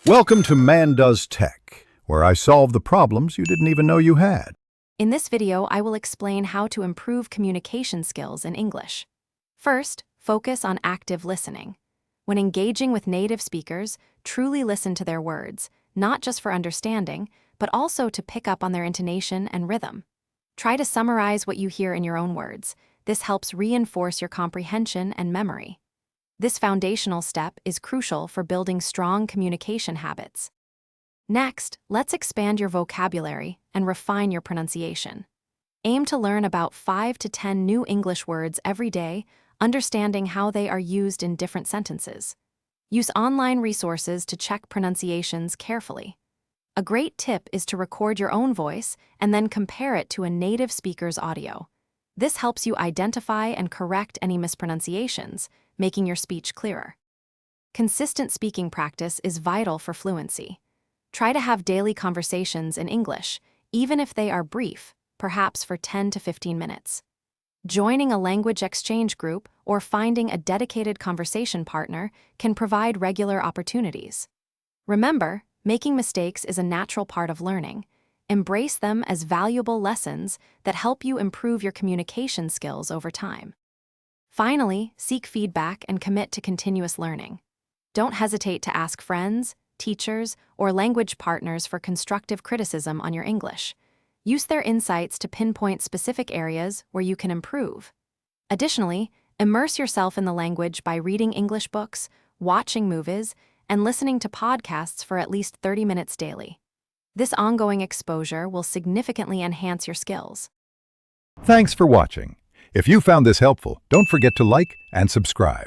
Welcome to Man Does Tech, where I solve the problems you didn't even know you had. In this video, I will explain how to improve communication skills in English. First, focus on active listening. When engaging with native speakers, truly listen to their words, not just for understanding, but also to pick up on their intonation and rhythm. Try to summarize what you hear in your own words. This helps reinforce your comprehension and memory. This foundational step is crucial for building strong communication habits. Next, let's expand your vocabulary and refine your pronunciation. Aim to learn about 5 to 10 new English words every day, understanding how they are used in different sentences. Use online resources to check pronunciations carefully. A great tip is to record your own voice and then compare it to a native speaker's audio. This helps you identify and correct any mispronunciations, making your speech clearer. Consistent speaking practice is vital for fluency. Try to have daily conversations in English, even if they are brief, perhaps for 10 to 15 minutes. Joining a language exchange group or finding a dedicated conversation partner can provide regular opportunities. Remember, making mistakes is a natural part of learning. Embrace them as valuable lessons that help you improve your communication skills over time. Finally, seek feedback and commit to continuous learning. Don't hesitate to ask friends, teachers, or language partners for constructive criticism on your English. Use their insights to pinpoint specific areas where you can improve. Additionally, immerse yourself in the language by reading English books, watching movies, and listening to podcasts for at least 30 minutes daily. This ongoing exposure will significantly enhance your skills. Thanks for watching. If you found this helpful, don't forget to like and subscribe.